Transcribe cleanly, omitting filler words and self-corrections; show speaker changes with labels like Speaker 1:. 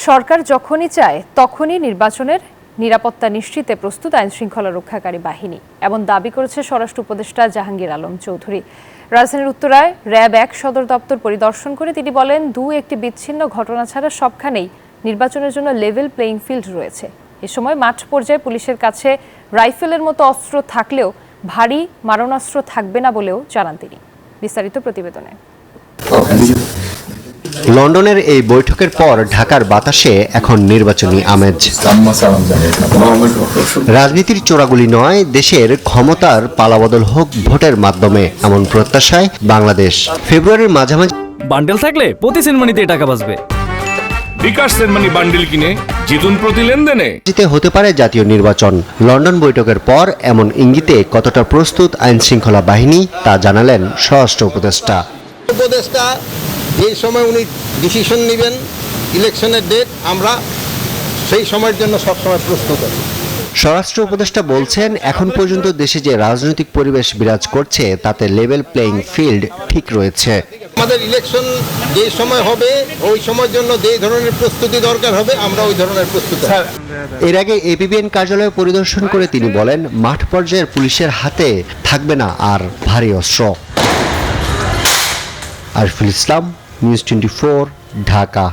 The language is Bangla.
Speaker 1: সরকার যখনই চায় তখনই নির্বাচনের নিরাপত্তা নিশ্চিতে প্রস্তুত আইনশৃঙ্খলা রক্ষাকারী বাহিনী এমন দাবি করেছে স্বরাষ্ট্র উপদেষ্টা জাহাঙ্গীর আলম চৌধুরী। রাজধানীর উত্তরায় র্যাব ১ সদর দপ্তর পরিদর্শন করে তিনি বলেন, একটি বিচ্ছিন্ন ঘটনা ছাড়া সবখানেই নির্বাচনের জন্য লেভেল প্লেইং ফিল্ড রয়েছে। এ সময় মাঠ পর্যায়ে পুলিশের কাছে রাইফেলের মতো অস্ত্র থাকলেও ভারী মারণাস্ত্র থাকবে না বলেও জানান তিনি। বিস্তারিত প্রতিবেদনে।
Speaker 2: লন্ডনের এই বৈঠকের পর ঢাকার বাতাসে এখন নির্বাচনী আমেজ। রাজনীতির চোরাগুলি নয়, দেশের ক্ষমতার পালাবদল হোক ভোটের মাধ্যমে, এমন প্রত্যাশায় বাংলাদেশ। ফেব্রুয়ারির মাঝামাঝি
Speaker 3: বান্ডেল থাকলে প্রতি সেনমানিতে টাকা বাঁচবে।
Speaker 4: বিকাশ সেনমানি বান্ডেল কিনে জিতুন প্রতি লেনদেনে।
Speaker 2: হতে পারে জাতীয় নির্বাচন। লন্ডন বৈঠকের পর এমন ইঙ্গিতে কতটা প্রস্তুত আইন শৃঙ্খলা বাহিনী তা জানালেন স্বরাষ্ট্র উপদেষ্টা।
Speaker 5: যে সময় উনি ডিসিশন নেবেন ইলেকশনের ডেট, আমরা সেই সময়ের জন্য সবসময় প্রস্তুত আছি।
Speaker 2: স্বরাষ্ট্র উপদেষ্টা বলছেন, এখন পর্যন্ত দেশে যে রাজনৈতিক পরিবেশ বিরাজ করছে তাতে লেভেল প্লেইং ফিল্ড ঠিক রয়েছে।
Speaker 5: আমাদের ইলেকশন যে সময় হবে ওই সময়ের জন্য যে ধরনের প্রস্তুতি দরকার হবে আমরা ওই ধরনের প্রস্তুতি।
Speaker 2: এর আগে এপিবিএন কার্যালয় পরিদর্শন করে তিনি বলেন, মাঠ পর্যায়ের পুলিশের হাতে থাকবে না আর ভারী অস্ত্র। আরিফুল ইসলাম, নিউজ 24, ঢাকা।